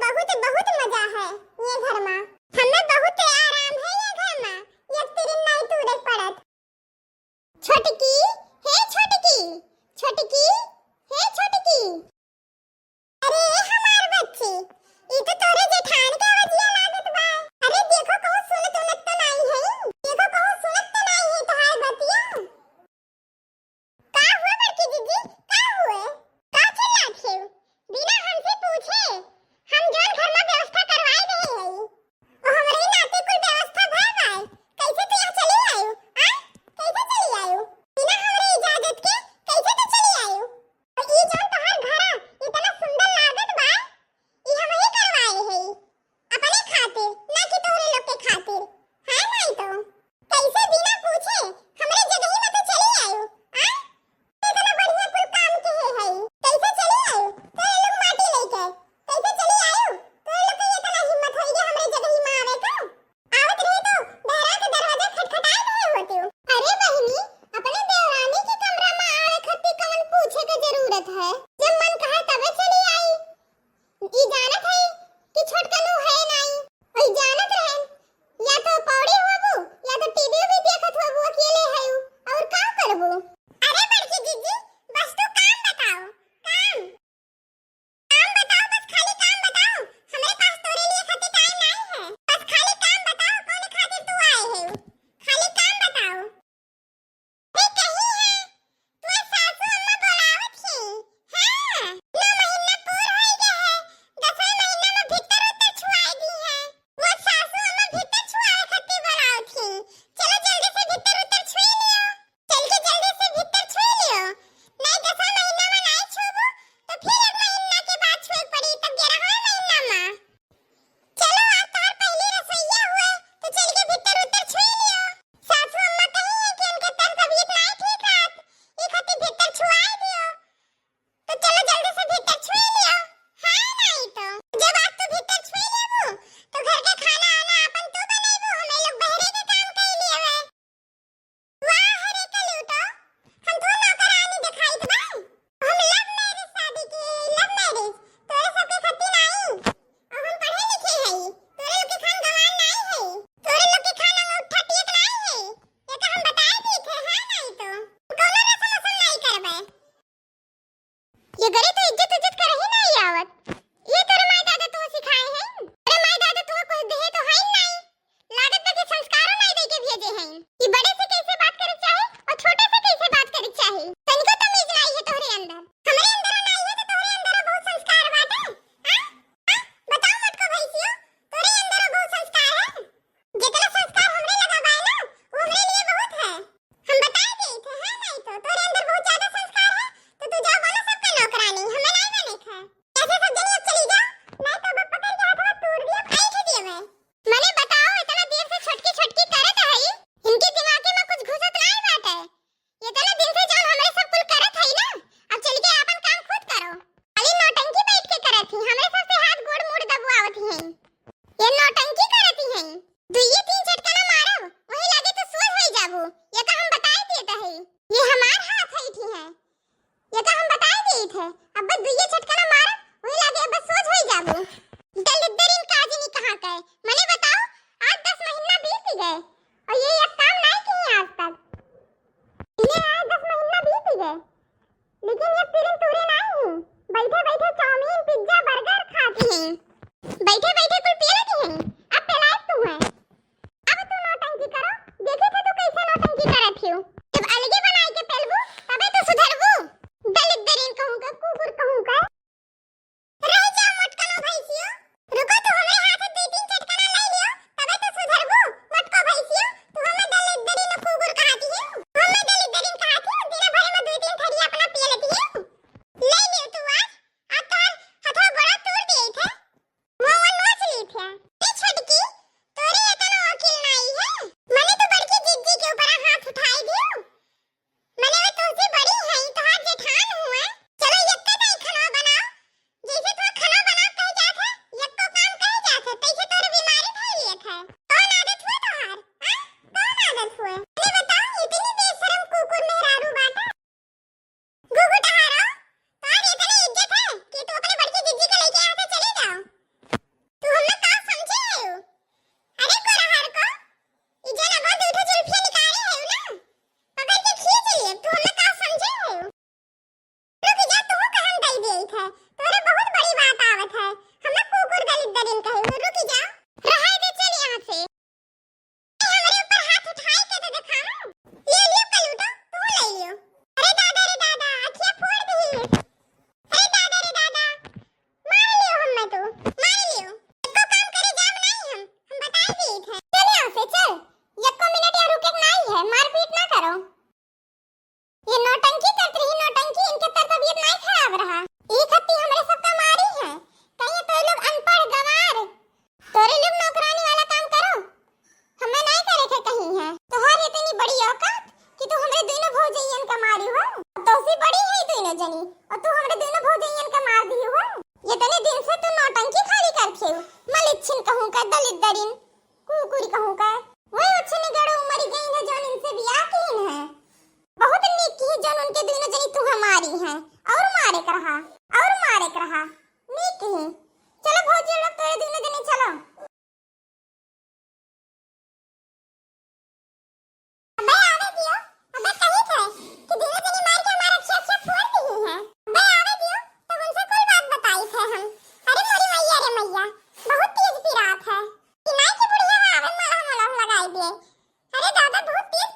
बहुत बहुत मजा है ये घर में। हमें बहुत आराम है ये घर में। ये तेरी नहीं तूरे पड़त। छोटकी, हे छोटकी, छोटकी, हे छोटकी। अरे हमार बच्ची, ई तो तोरे जेठान के आवाजिया लागत बा। अरे देखो कहूं सुनत उनत तो नहीं है। देखो कहूं सुनत तो नहीं है तोहार बतिया। का हुआ बड़की दीदी? का हुए? का चिल्लात है? बिना हमसे पूछे हम जोन घर में व्यवस्था करवाई रहे हई और हमरे नाते कुल व्यवस्था भय बा। कैसे तू यहाँ चली आयु? आ? कैसे चली आयु? बिना हमरे इजाजत के कैसे तू चली आयु? और ई जोन तोहार घर इतना सुंदर लागत बा, ई हम ही करवाए हई अपने खातिर, ना कि तोहरे लोग के खातिर। हां नहीं तो कैसे बिना पूछे हमरे जगह में तो चली आयु? आ? इतना बढ़िया कुल काम के है हई। कैसे चली आयु? तोरे लोग माटी लेके कैसे चली आयु? तोरे लोग के इतना हिम्मत होई जे हमरे जगह में आवे तो? आवत रही तो बहरा के दरवाजा खटखटाए रहे होती। अरे बहिनी, अपने देवरानी के कमरा में आवे खातिर कौन पूछे के जरूरत है? जब मन कहा तबे चली आई। ई जानत है कि छोटकनू है नहीं। ओई जानत रहे या तो पौड़ी होबू या तो टीवी भी देखत होबू अकेले है और का करबू? अरे बड़की दीदी, बस तू काम बताओ। काम काम बताओ, बस खाली काम बताओ। हमारे पास तोरे लिए खातिर टाइम नहीं है। बस खाली काम बताओ कौन खातिर तू आए है। खाली काम बताओ। अरे कहीं है तू सासू अम्मा बुलावत छी। हां 9 महीना पूर होई गए है। 10वें महीना में भीतर उतर छुआई दी है। वो सासू अम्मा भीतर छुआए खातिर बुलावत छी। चलो जल्दी से भीतर उतर छुई लियो। चल के जल्दी से भीतर छुई लियो। नहीं 10वें महीना में नहीं छुबो तो फिर 1 महीना के बाद छुए पड़ी, तब 11वें महीना में। चलो आज तोहर पहली रसोईया हुए तो चल के भीतर उतर छुई लियो। सासू अम्मा कही है कि उनके तबीयत नहीं ठीक रहत, ई खातिर भीतर छुआई दियो। तो चलो जल्दी से भीतर छुई लियो। हां नहीं तो जब आज तू भीतर छुई लेबू तो घर के खाना आना अपन तू बनेबू, हमें लोग बहरे के काम कई लिए है। वाह हरे कलूटो, हम तो नौकरानी दिखाई बा। हम लव मैरिज शादी की, लव मैरिज तोरे सबके खातिर नहीं। और हम पढ़े लिखे हई, तोरे लोग के खान गवान नहीं है। तोरे लोग के खाना में उठा टियत नहीं है। ये तो हम बताए दी थे। हां नहीं तो कोनो रसम असम नहीं करबे। ये गरे तो इज्जत इज्जत कर ही नहीं आवत। ये तोरे माई दादा तू सिखाए हैं। अरे माई दादा तू कुछ दे तो है नहीं। लागत के संस्कारों नहीं दे के भेजे हैं। ये बड़े से कैसे बात करे चाहे और छोटे से कैसे बात करे चाहे, तनिको तमीज नहीं है तोहरे अंदर। हमरे अंदर नहीं है तो तोहरे अंदर बहुत संस्कार बाटे। हां बताओ मत को भैसियो, तोरे अंदर बहुत संस्कार है। जितना संस्कार हमरे लगा बा ना वो हमरे लिए बहुत है। हम बताए दी थे। हां नहीं तो तोरे अंदर बहुत ज्यादा संस्कार है तो तू जाओ बोलो सबका नौकरानी, हमें नहीं बने था। ऐसे सब जनी अब चली जाओ, नहीं तो अब पकड़ के हाथवा तोड़ दिया, फेंक ही दिए मैं। मने बताओ इतना देर से छटकी छटकी करत है, इनके दिमाग में कुछ घुसत नहीं बाटे। ये इतना दिन से जो हमरे सब कुल करत है ना, अब चल के अपन काम खुद करो। खाली नौटंकी बैठ के करत ही, हमरे सबसे हाथ गोड़ मुड़ दबवावत ही हैं। ये नौटंकी करत ही हैं। दुइये 3 झटका ना मारो वही लागे तो सोच होई जाबू। ये तो हम बताए देते है। ये हमार हाथ है थी है। ये तो हम बताए दिए थे। अब बस दुइये झटका ना मारो वही लागे बस सोच होई जाबू। दलिद्दरीन काजिनी कहां गए? मने बताओ आज 10 महीना बीत गए और ये एक काम नहीं किए आज तक। इन्हें आज 10 महीना बीत गए लेकिन ये फिर तूरे नहीं। बैठे बैठे चाउमीन पिज्जा बर्गर खाती हैं। बैठे बैठे कुल पी लेती हैं। अब पेलायक तू है। अब तू नौटंकी करो। देखे थे तू कैसे नौटंकी करत हियो। जब अलगे बनाई के पेलबू तबे तो सुधरबू। दलिद्दरीन कहूंगा कुकुर कहूंगा। रह जाओ मटकनो भैसियो। रुको तो हमें हाथ 2-3 चटकना ले लियो तबे तो सुधरबू। मटको भैसियो तू हमें दलिद्दरीन कुकुर कहती है। हमें दलिद्दरीन कहती है। दिन भर में 2-3 थड़ी अपना पी लेती है। ले लियो तू आज तो हथवा गोड़ा तोड़ दिए थे। वो नोच कहूं का दलित दरिन कुकुरी कहूं का वही अच्छे ने गड़ो मरी गई है जोन इनसे बियाह कीन है बहुत नीक की जोन उनके दोनों जनी तू हमारी है और मारे करहा नीक ही चलो भौजी लोग तोरे दोनों जनी चलो अबे आवे दियो अबे कही थे कि दोनों जनी मार के हमारा अच्छा फोड़ दी है अबे आवे दियो तो उनसे कोई बात बताई थे हम अरे मोरी मैया रे मैया बहुत तेज पिरात है कि नहीं कि बुढ़िया आवे मलहम लगाई दे अरे दादा बहुत तेज